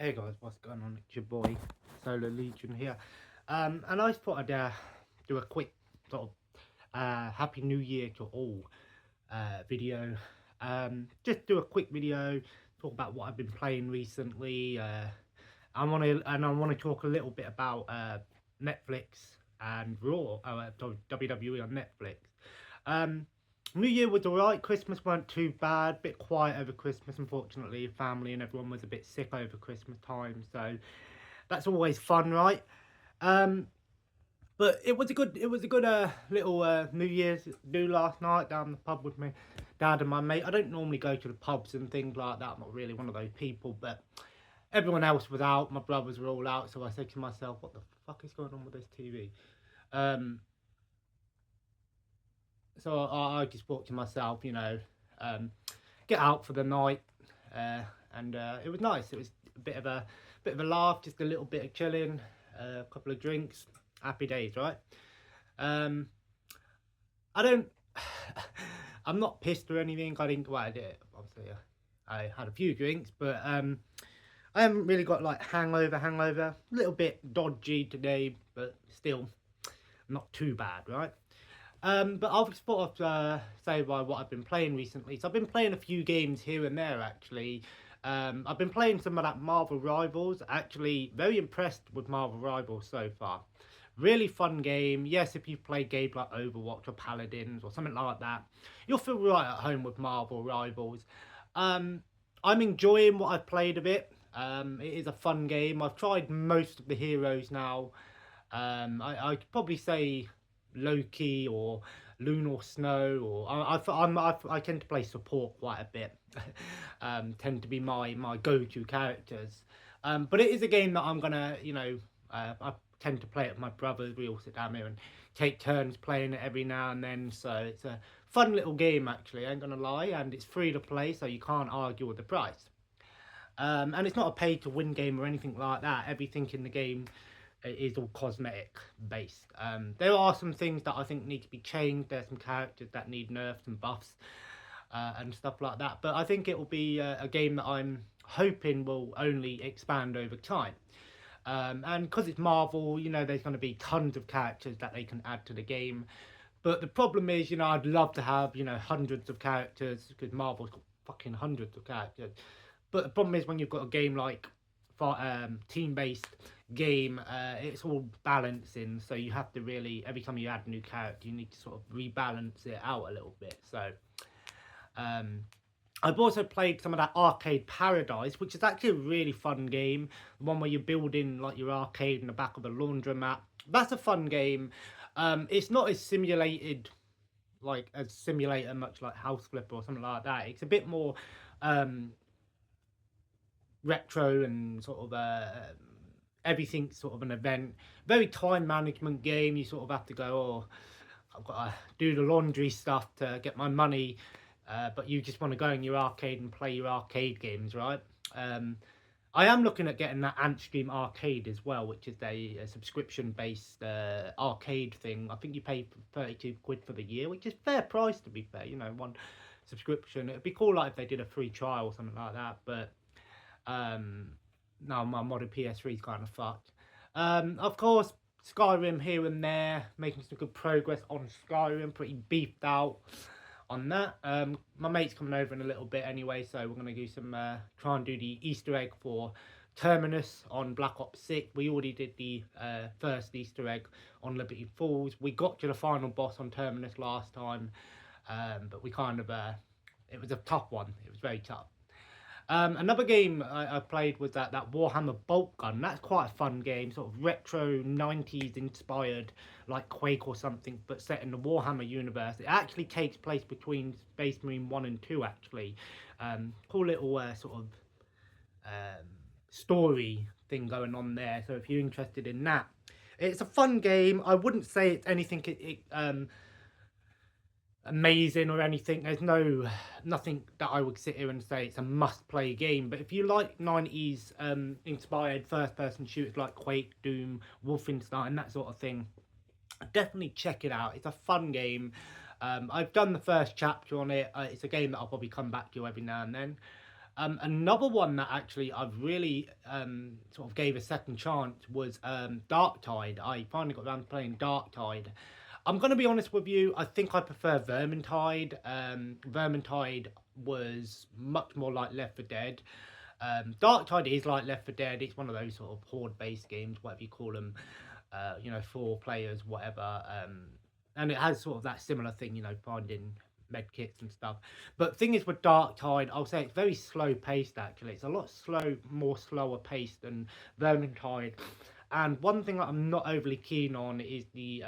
Hey guys, what's going on? It's your boy Solar Legion here, and I thought I'd do a quick sort of Happy New Year to all video. Just do a quick video, talk about what I've been playing recently. I want to talk a little bit about Netflix and Raw, WWE on Netflix. Um, New Year was alright. Christmas weren't too bad. Bit quiet over Christmas, unfortunately. Family and everyone was a bit sick over Christmas time, so that's always fun, right? Um, but it was a good little New Year's do last night down the pub with me dad and my mate. I don't normally go to the pubs and things like that. I'm not really one of those people, but everyone else was out. My brothers were all out, so I said to myself, "What the fuck is going on with this TV?" Um, so I just thought to myself, um, get out for the night, and it was nice. It was a bit of a laugh, just a little bit of chilling, a couple of drinks, happy days, right? Um, I don't, I'm not pissed or anything. I didn't. Well, I did obviously. I had a few drinks, but I haven't really got like hangover. A little bit dodgy today, but still not too bad, right? But I'll just sort of say by what I've been playing recently. So I've been playing a few games here and there actually. I've been playing some of that Marvel Rivals. Actually, very impressed with Marvel Rivals so far. Really fun game. Yes, if you've played games like Overwatch or Paladins or something like that, you'll feel right at home with Marvel Rivals. Um, I'm enjoying what I've played of it. It is a fun game. I've tried most of the heroes now. I'd probably say Loki or Lunar Snow, or I tend to play support quite a bit. Tend to be my go-to characters. But it is a game that I'm gonna, I tend to play it with my brothers. We all sit down here and take turns playing it every now and then. So it's a fun little game actually. I ain't gonna lie, and it's free to play, so you can't argue with the price. And it's not a pay to win game or anything like that. Everything in the game is all cosmetic based. There are some things that I think need to be changed. There's some characters that need nerfs and buffs and stuff like that. But I think it will be a game that I'm hoping will only expand over time. And because it's Marvel, there's going to be tons of characters that they can add to the game. But the problem is, I'd love to have, hundreds of characters because Marvel's got fucking hundreds of characters. But the problem is when you've got a game like for team-based game, it's all balancing. So you have to really, every time you add a new character, you need to sort of rebalance it out a little bit. So um, I've also played some of that Arcade Paradise, which is actually a really fun game. The one where you're building like your arcade in the back of a laundromat. That's a fun game. It's not as simulated like a simulator, much like House Flipper or something like that. It's a bit more um, retro and sort of everything's sort of an event. Very time management game. You sort of have to go, oh, I've got to do the laundry stuff to get my money, but you just want to go in your arcade and play your arcade games, right? I am looking at getting that Antstream Arcade as well, which is a subscription-based arcade thing. I think you pay 32 quid for the year, which is fair price to be fair. One subscription. It'd be cool like if they did a free trial or something like that, but um, no, my modern PS3 is kind of fucked. Of course, Skyrim here and there, making some good progress on Skyrim, pretty beefed out on that. My mate's coming over in a little bit anyway, so we're gonna do some try and do the Easter egg for Terminus on Black Ops 6. We already did the first Easter egg on Liberty Falls. We got to the final boss on Terminus last time, but we kind of it was a tough one. It was very tough. Another game I played was that Warhammer Bolt Gun. That's quite a fun game, sort of retro 90s inspired, like Quake or something, but set in the Warhammer universe. It actually takes place between Space Marine 1 and 2, actually. Cool little sort of um, story thing going on there, so if you're interested in that. It's a fun game. I wouldn't say it's anything amazing or anything. There's nothing that I would sit here and say it's a must play game, but if you like 90s inspired first person shooters like Quake, Doom, Wolfenstein, that sort of thing, definitely check it out. It's a fun game. I've done the first chapter on it. It's a game that I'll probably come back to every now and then. Another one that actually I've really sort of gave a second chance was Darktide. I finally got around to playing Darktide. I'm going to be honest with you, I think I prefer Vermintide. Vermintide was much more like Left 4 Dead. Darktide is like Left 4 Dead. It's one of those sort of horde-based games, whatever you call them. You know, 4 players, whatever. And it has sort of that similar thing, you know, finding med kits and stuff. But thing is with Darktide, I'll say it's very slow paced actually. It's a lot more slower paced than Vermintide. And one thing that I'm not overly keen on is the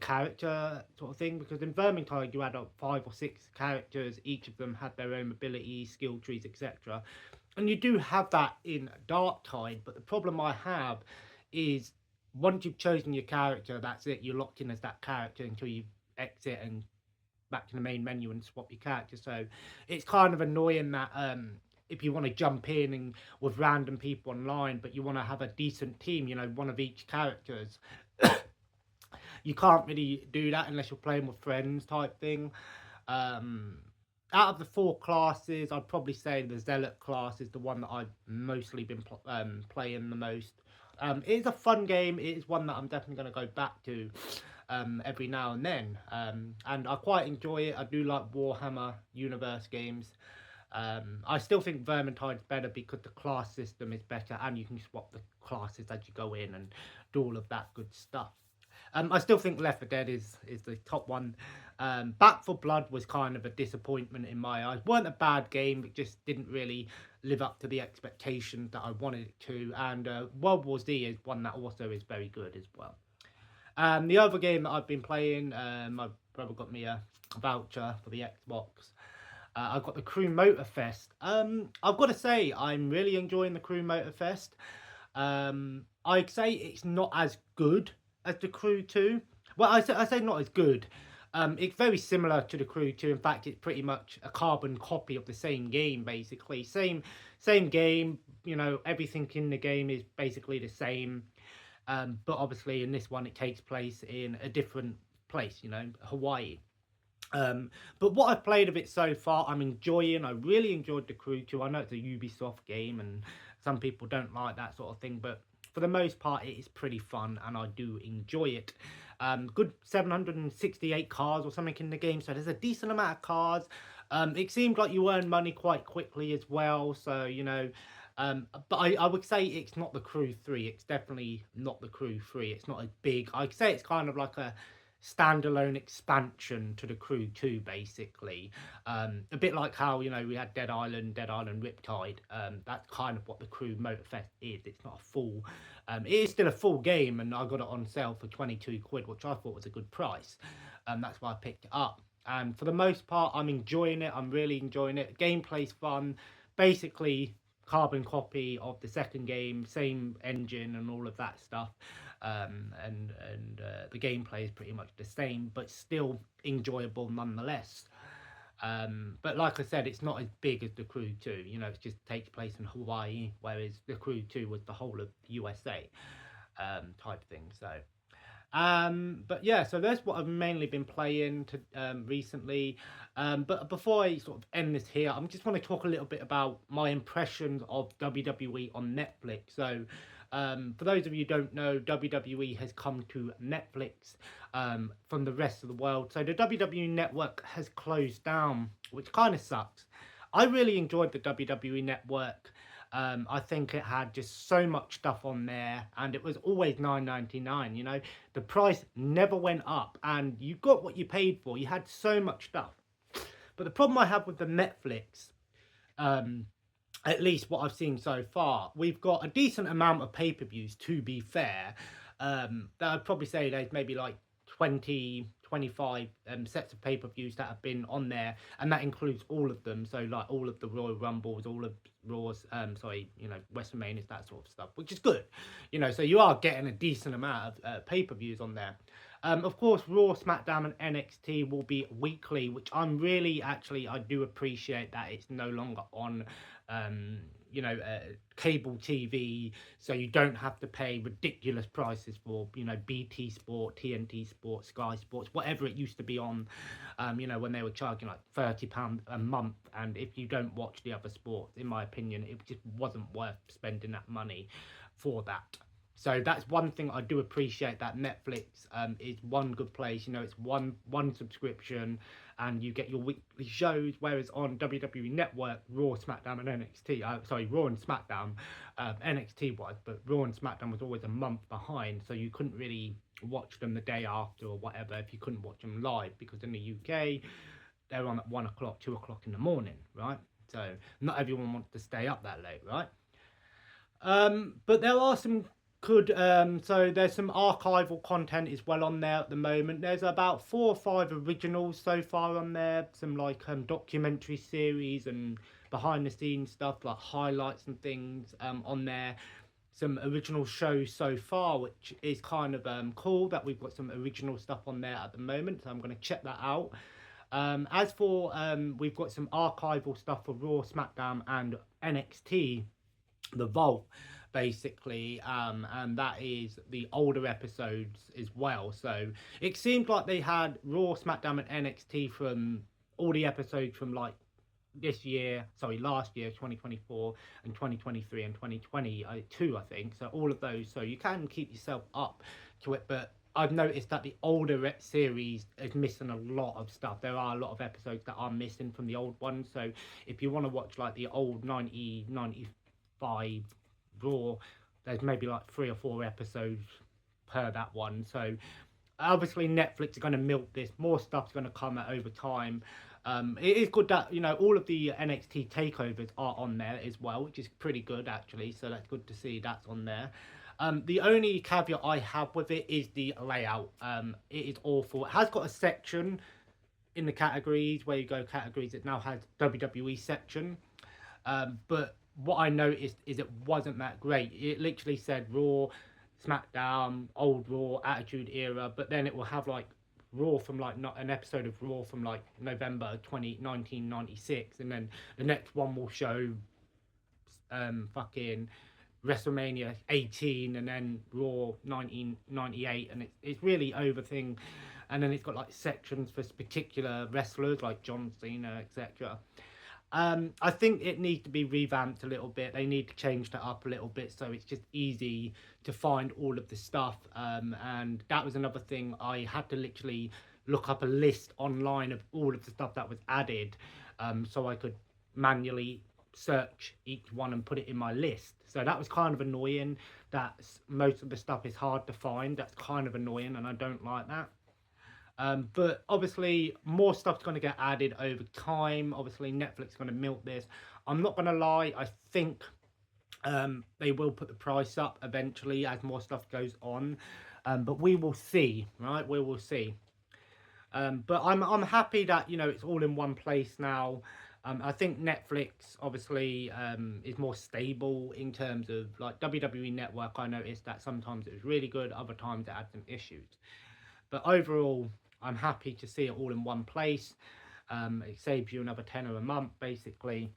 character sort of thing, because in Vermintide you had 5 or 6 characters, each of them had their own abilities, skill trees, etc. And you do have that in Darktide, but the problem I have is once you've chosen your character, that's it. You're locked in as that character until you exit and back to the main menu and swap your character. So it's kind of annoying that if you want to jump in and with random people online, but you want to have a decent team, you know, one of each characters, you can't really do that unless you're playing with friends type thing. Out of the 4 classes, I'd probably say the Zealot class is the one that I've mostly been playing the most. It is a fun game. It is one that I'm definitely going to go back to every now and then. And I quite enjoy it. I do like Warhammer Universe games. I still think Vermintide's better because the class system is better and you can swap the classes as you go in and do all of that good stuff. I still think Left 4 Dead is the top one. Back 4 Blood was kind of a disappointment in my eyes. It weren't a bad game, it just didn't really live up to the expectations that I wanted it to. And World War Z is one that also is very good as well. The other game that I've been playing, my brother got me a voucher for the Xbox. I've got the Crew Motorfest. I've got to say, I'm really enjoying the Crew Motorfest. I'd say it's not as good as the Crew 2. Well, I say not as good. It's very similar to the Crew 2. In fact, it's pretty much a carbon copy of the same game, basically. Same game, you know, everything in the game is basically the same. But obviously in this one, it takes place in a different place, you know, Hawaii. But what I've played of it so far, I'm enjoying. I really enjoyed the Crew 2. I know it's a Ubisoft game and some people don't like that sort of thing, but for the most part, it is pretty fun and I do enjoy it. Good 768 cars or something in the game, so there's a decent amount of cars. It seems like you earn money quite quickly as well, so, you know, but I would say it's not the Crew 3. It's definitely not the Crew 3. It's not as big. I'd say it's kind of like a standalone expansion to the Crew 2, basically. A bit like how, you know, we had Dead Island Riptide. That's kind of what the Crew Motorfest is. It's not a full, it is still a full game, and I got it on sale for 22 quid, which I thought was a good price. That's why I picked it up. And for the most part, I'm enjoying it. I'm really enjoying it. Gameplay's fun. Basically, carbon copy of the second game, same engine and all of that stuff. And the gameplay is pretty much the same, but still enjoyable nonetheless. But like I said, it's not as big as the Crew 2. You know, it just takes place in Hawaii, whereas the Crew 2 was the whole of USA type thing. So, but yeah, so that's what I've mainly been playing recently. But before I sort of end this here, I just want to talk a little bit about my impressions of WWE on Netflix. So, for those of you who don't know, WWE has come to Netflix from the rest of the world. So the WWE Network has closed down, which kind of sucks. I really enjoyed the WWE Network. I think it had just so much stuff on there, and it was always $9.99. You know, the price never went up, and you got what you paid for. You had so much stuff. But the problem I have with the Netflix, at least what I've seen so far, we've got a decent amount of pay-per-views, to be fair. That I'd probably say there's maybe like 20, 25 sets of pay-per-views that have been on there, and that includes all of them. So like all of the Royal Rumbles, all of Raw's, you know, WrestleManias, that sort of stuff, which is good. You know, so you are getting a decent amount of pay-per-views on there. Of course, Raw, SmackDown and NXT will be weekly, which I'm really, actually, I do appreciate that it's no longer on, you know, cable TV, so you don't have to pay ridiculous prices for, you know, BT Sport, TNT Sport, Sky Sports, whatever it used to be on, you know, when they were charging like £30 a month. And if you don't watch the other sports, in my opinion, it just wasn't worth spending that money for that. So that's one thing I do appreciate, that Netflix is one good place. You know, it's one subscription, and you get your weekly shows. Whereas on WWE Network, Raw, SmackDown, and NXT, sorry, Raw and SmackDown, NXT was, but Raw and SmackDown was always a month behind, so you couldn't really watch them the day after or whatever if you couldn't watch them live, because in the UK they're on at 1 o'clock, 2 o'clock in the morning, right? So not everyone wants to stay up that late, right? But there are some good, so there's some archival content as well on there at the moment. There's about 4 or 5 originals so far on there, some like documentary series and behind the scenes stuff, like highlights and things on there. Some original shows so far, which is kind of cool that we've got some original stuff on there at the moment, so I'm going to check that out. As for we've got some archival stuff for Raw, SmackDown, and NXT, The Vault, basically, and that is the older episodes as well. So it seemed like they had Raw, SmackDown, and NXT from all the episodes from like last year, 2024, and 2023 and 2022, I think. So all of those, so you can keep yourself up to it, but I've noticed that the older series is missing a lot of stuff. There are a lot of episodes that are missing from the old ones. So if you want to watch like the old 95 Raw, there's maybe like 3 or 4 episodes per that one. So obviously Netflix are going to milk this. More stuff's going to come out over time. It is good that, you know, all of the NXT takeovers are on there as well, which is pretty good actually. So that's good to see that's on there. The only caveat I have with it is the layout. It is awful. It has got a section in the categories, where you go categories, it now has WWE section. But what I noticed is it wasn't that great. It literally said Raw, SmackDown, Old Raw, Attitude Era, but then it will have like Raw from like, not an episode of Raw from like November 1996, and then the next one will show fucking WrestleMania 18, and then Raw 1998, and it's really over thing. And then it's got like sections for particular wrestlers like John Cena, etc. I think it needs to be revamped a little bit. They need to change that up a little bit so it's just easy to find all of the stuff. And that was another thing. I had to literally look up a list online of all of the stuff that was added, so I could manually search each one and put it in my list. So that was kind of annoying, that most of the stuff is hard to find. That's kind of annoying, and I don't like that. But obviously more stuff's going to get added over time. Obviously Netflix is going to milk this. I'm not going to lie, I think they will put the price up eventually as more stuff goes on, but we will see, right? We will see. But I'm happy that, you know, it's all in one place now. I think Netflix obviously is more stable in terms of like WWE Network. I noticed that sometimes it was really good, other times it had some issues. But overall, I'm happy to see it all in one place. It saves you another tenner a month, basically.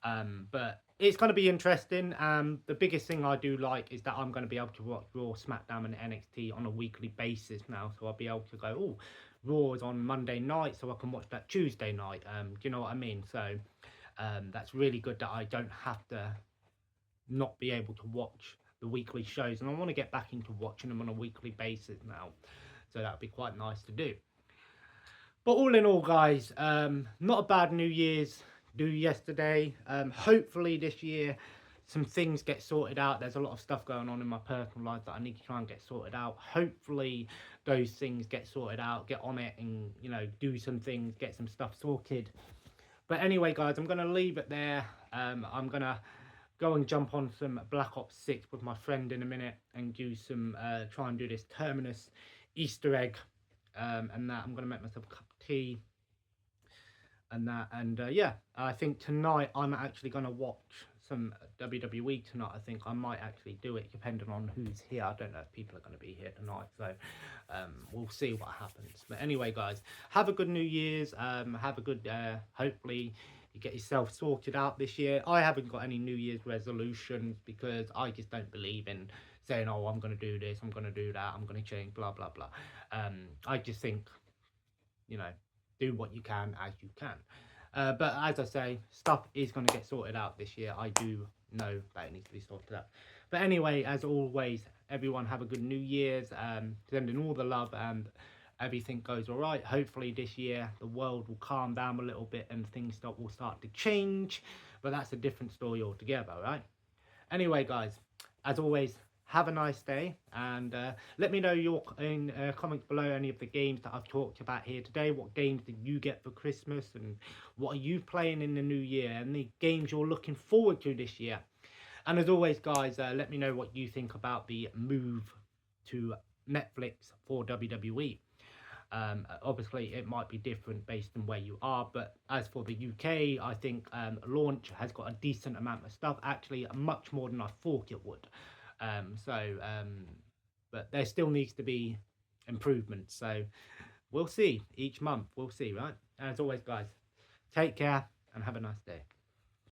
But it's going to be interesting. The biggest thing I do like is that I'm going to be able to watch Raw, SmackDown, and NXT on a weekly basis now. So I'll be able to go, oh, Raw is on Monday night, so I can watch that Tuesday night. Do you know what I mean? So that's really good that I don't have to not be able to watch the weekly shows. And I want to get back into watching them on a weekly basis now. So that would be quite nice to do. But all in all, guys, not a bad New Year's do yesterday. Hopefully this year some things get sorted out. There's a lot of stuff going on in my personal life that I need to try and get sorted out. Hopefully those things get sorted out, get on it, and, you know, do some things, get some stuff sorted. But anyway, guys, I'm going to leave it there. I'm going to go and jump on some Black Ops 6 with my friend in a minute and do some, try and do this Terminus Easter egg, and that. I'm going to make myself a cup of tea and that. And yeah, I think tonight I'm actually going to watch some WWE tonight. I think I might actually do it depending on who's here. I don't know if people are going to be here tonight, so we'll see what happens. But anyway, guys, have a good New Year's. Have a good, hopefully you get yourself sorted out this year. I haven't got any New Year's resolutions because I just don't believe in saying, oh, I'm going to do this, I'm going to do that, I'm going to change, blah, blah, blah. I just think, you know, do what you can as you can. But as I say, stuff is going to get sorted out this year. I do know that it needs to be sorted out. But anyway, as always, everyone have a good New Year's. Sending all the love and everything goes all right. Hopefully this year the world will calm down a little bit and things will start to change. But that's a different story altogether, right? Anyway, guys, as always, have a nice day, and let me know your comments below any of the games that I've talked about here today. What games did you get for Christmas, and what are you playing in the new year, and the games you're looking forward to this year. And as always, guys, let me know what you think about the move to Netflix for WWE. Obviously, it might be different based on where you are, but as for the UK, I think launch has got a decent amount of stuff, actually much more than I thought it would. But there still needs to be improvements, so we'll see each month. We'll see, right? And as always, guys, take care and have a nice day.